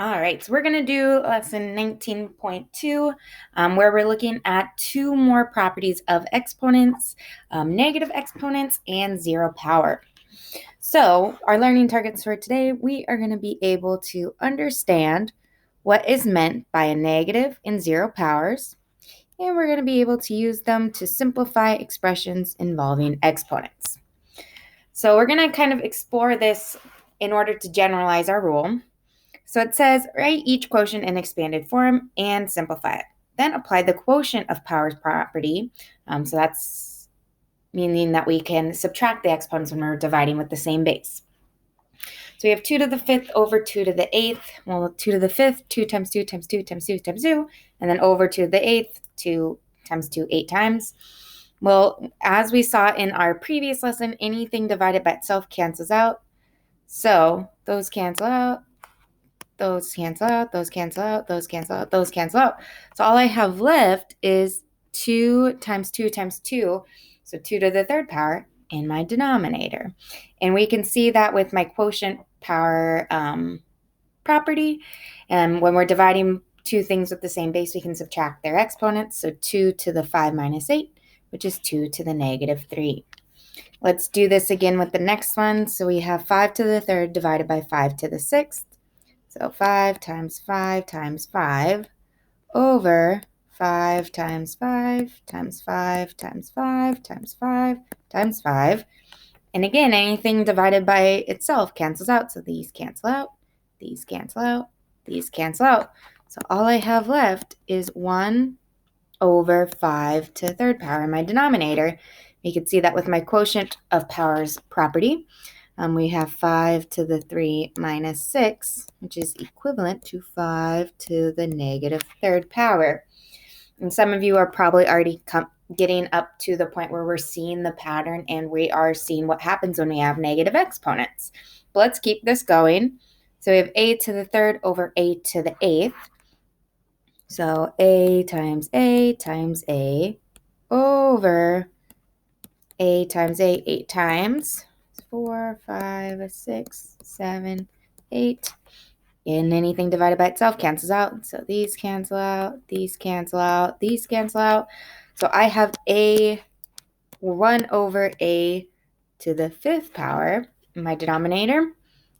All right, so we're going to do lesson 19.2, where we're looking at two more properties of exponents, negative exponents, and zero power. So our learning targets for today, we are going to be able to understand what is meant by a negative and zero powers, and we're going to be able to use them to simplify expressions involving exponents. So we're going to kind of explore this in order to generalize our rule. So it says, write each quotient in expanded form and simplify it. Then apply the quotient of powers property. So that's meaning that we can subtract the exponents when we're dividing with the same base. So we have 2 to the 5th over 2 to the 8th. Well, 2 to the 5th, 2 times 2 times 2 times 2 times 2. And then over to the 8th, 2 times 2, 8 times. Well, as we saw in our previous lesson, anything divided by itself cancels out. So those cancel out. Those cancel out, those cancel out, those cancel out, those cancel out. So all I have left is 2 times 2 times 2, so 2 to the third power in my denominator. And we can see that with my quotient power property. And when we're dividing two things with the same base, we can subtract their exponents. So 2 to the 5 minus 8, which is 2 to the negative 3. Let's do this again with the next one. So we have 5 to the third divided by 5 to the sixth. So 5 times 5 times 5 over 5 times 5 times 5 times 5 times 5 times 5. And again, anything divided by itself cancels out. So these cancel out, these cancel out, these cancel out. So all I have left is 1 over 5 to the third power in my denominator. You can see that with my quotient of powers property. We have 5 to the 3 minus 6, which is equivalent to 5 to the negative third power. And some of you are probably already getting up to the point where we're seeing the pattern and we are seeing what happens when we have negative exponents. But let's keep this going. So we have a to the third over a to the eighth. So a times a times a over a times a 8 times. 4, 5, 6, 7, 8. And anything divided by itself cancels out. So these cancel out, these cancel out, these cancel out. So I have a 1 over a to the fifth power in my denominator.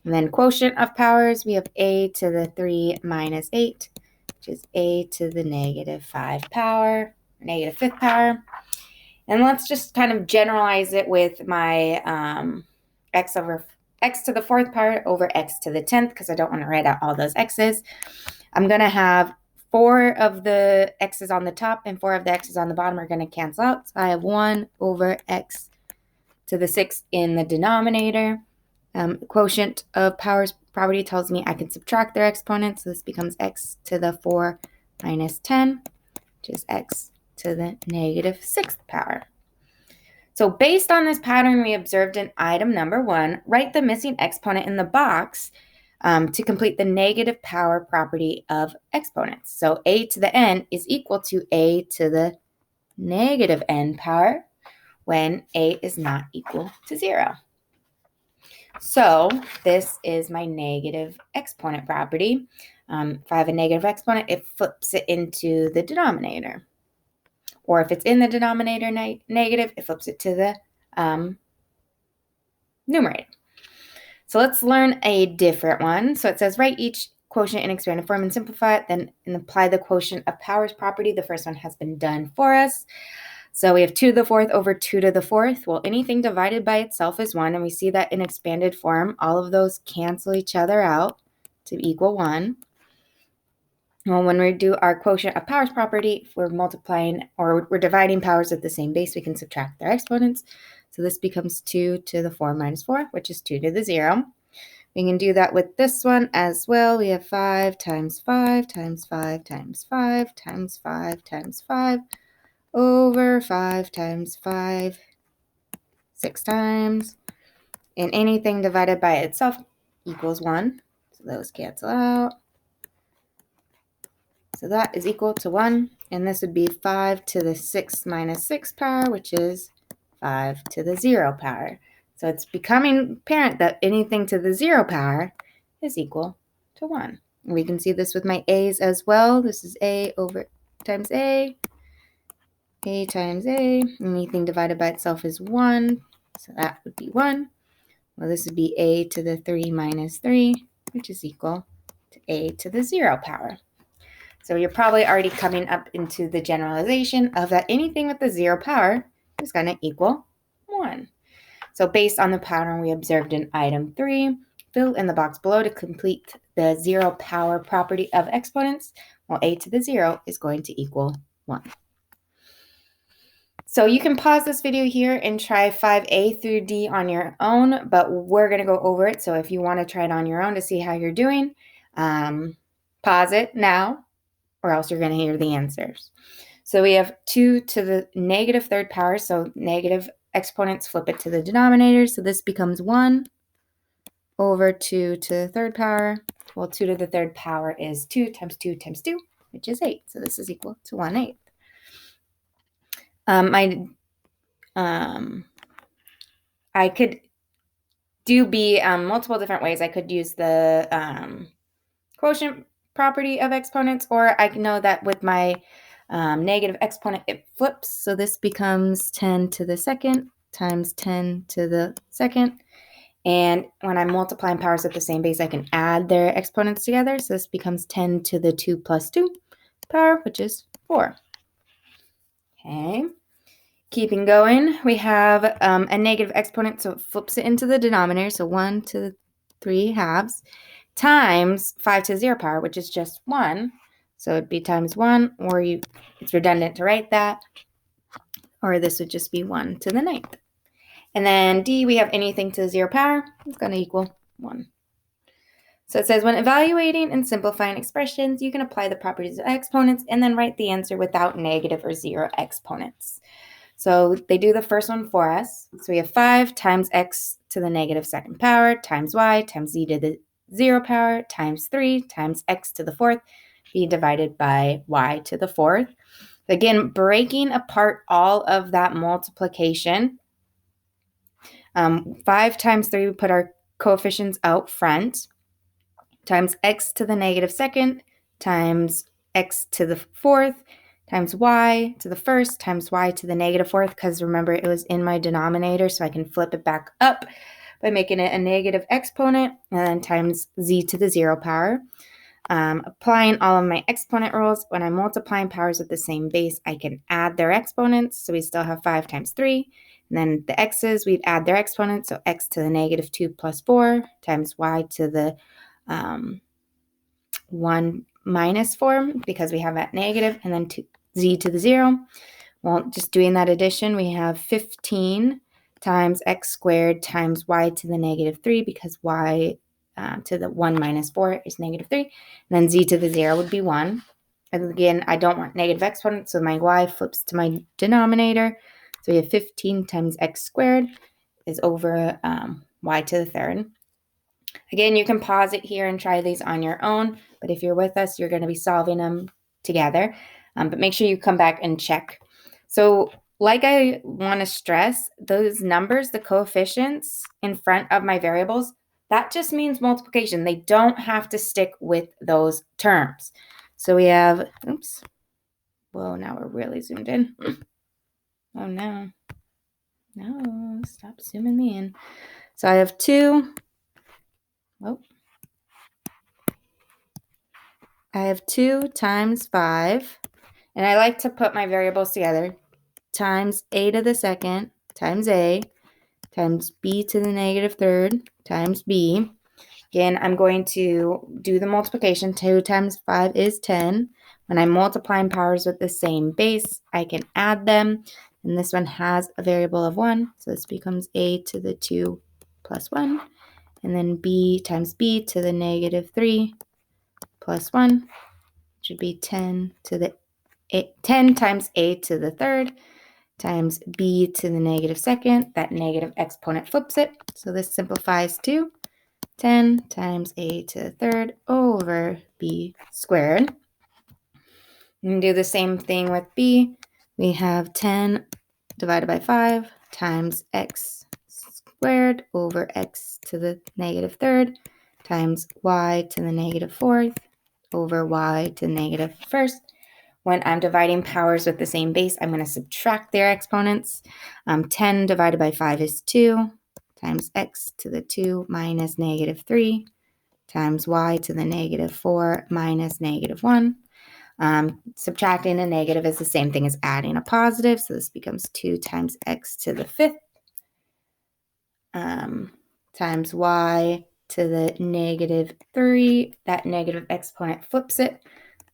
And then quotient of powers, we have a to the 3 minus 8, which is a to the negative 5 power, negative fifth power. And let's just kind of generalize it with my x over x to the fourth power over x to the 10th, because I don't want to write out all those x's. I'm going to have 4 of the x's on the top and 4 of the x's on the bottom are going to cancel out. So I have 1 over x to the 6th in the denominator. Quotient of powers property tells me I can subtract their exponents. So this becomes x to the 4 minus 10, which is x to the negative 6th power. So based on this pattern we observed in item number 1, write the missing exponent in the box to complete the negative power property of exponents. So a to the n is equal to a to the negative n power when a is not equal to 0. So this is my negative exponent property. If I have a negative exponent, it flips it into the denominator. Or if it's in the denominator negative, it flips it to the numerator. So let's learn a different one. So it says, write each quotient in expanded form and simplify it, then and apply the quotient of powers property. The first one has been done for us. So we have 2 to the 4th over 2 to the 4th. Well, anything divided by itself is 1, and we see that in expanded form, all of those cancel each other out to equal 1. Well, when we do our quotient of powers property, if we're multiplying or we're dividing powers at the same base, we can subtract their exponents. So this becomes 2 to the 4 minus 4, which is 2 to the 0. We can do that with this one as well. We have 5 times 5 times 5 times 5 times 5 times 5 over 5 times 5, 6 times. And anything divided by itself equals 1. So those cancel out. So that is equal to 1. And this would be 5 to the 6 minus 6 power, which is 5 to the 0 power. So it's becoming apparent that anything to the 0 power is equal to 1. We can see this with my a's as well. This is a over times a times a. Anything divided by itself is 1, so that would be 1. Well, this would be a to the 3 minus 3, which is equal to a to the 0 power. So you're probably already coming up into the generalization of that anything with the 0 power is going to equal 1. So based on the pattern we observed in item 3, fill in the box below to complete the 0 power property of exponents. Well, a to the 0 is going to equal 1. So you can pause this video here and try 5A through D on your own, but we're going to go over it. So if you want to try it on your own to see how you're doing, pause it now, or else you're going to hear the answers. So we have 2 to the negative third power, so negative exponents flip it to the denominator. So this becomes 1 over 2 to the third power. Well, 2 to the third power is 2 times 2 times 2, which is 8. So this is equal to 1/8. I could do B multiple different ways. I could use the quotient property of exponents, or I know that with my negative exponent, it flips. So this becomes 10 to the second times 10 to the second. And when I'm multiplying powers at the same base, I can add their exponents together. So this becomes 10 to the 2 plus 2 power, which is 4. Okay. Keeping going, we have a negative exponent, so it flips it into the denominator. So 1 to the 3 halves times 5 to the 0 power, which is just 1. So it'd be times 1, or it's redundant to write that. Or this would just be 1 to the 9th. And then D, we have anything to the 0 power. It's going to equal 1. So it says, when evaluating and simplifying expressions, you can apply the properties of exponents and then write the answer without negative or 0 exponents. So they do the first one for us. So we have 5 times x to the negative second power times y times z to the 0 power times 3 times x to the 4th be divided by y to the 4th. Again, breaking apart all of that multiplication. 5 times 3, we put our coefficients out front, times x to the negative second times x to the 4th times y to the 1st times y to the negative 4th, because remember it was in my denominator, so I can flip it back up by making it a negative exponent, and then times z to the 0 power. Applying all of my exponent rules, when I'm multiplying powers at the same base, I can add their exponents, so we still have 5 times 3, and then the x's, we'd add their exponents, so x to the negative 2 plus 4 times y to the 1 minus 4, because we have that negative, and then z to the 0. Well, just doing that addition, we have 15 times x squared times y to the negative 3, because y to the 1 minus 4 is negative 3. And then z to the 0 would be 1. And again, I don't want negative exponents, so my y flips to my denominator. So we have 15 times x squared is over y to the 3rd. Again, you can pause it here and try these on your own, but if you're with us, you're going to be solving them together. But make sure you come back and check. So like I want to stress, those numbers, the coefficients in front of my variables, that just means multiplication. They don't have to stick with those terms. So we have, oops, whoa, now we're really zoomed in. Oh no, stop zooming me in. So I have 2, I have 2 times 5, and I like to put my variables together, times a to the second times a times b to the negative 3rd times b. Again, I'm going to do the multiplication. 2 times 5 is 10. When I'm multiplying powers with the same base, I can add them, and this one has a variable of 1, so this becomes a to the 2 plus 1, and then b times b to the negative 3 plus 1, which would be 10 times a to the 3rd times b to the negative 2nd. That negative exponent flips it, so this simplifies to 10 times a to the 3rd over b squared. You can do the same thing with b. We have 10 divided by 5 times x squared over x to the negative 3rd times y to the negative 4th over y to the negative first. When I'm dividing powers with the same base, I'm going to subtract their exponents. 10 divided by 5 is 2 times x to the 2 minus negative 3 times y to the negative 4 minus negative 1. Subtracting a negative is the same thing as adding a positive, so this becomes 2 times x to the 5th times y to the negative 3. That negative exponent flips it,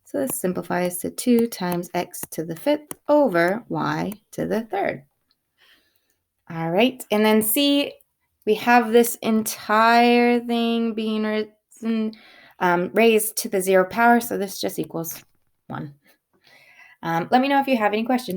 so this simplifies to 2 times x to the 5th over y to the 3rd. All right, and then see, we have this entire thing being raised to the 0 power, so this just equals 1. Let me know if you have any questions.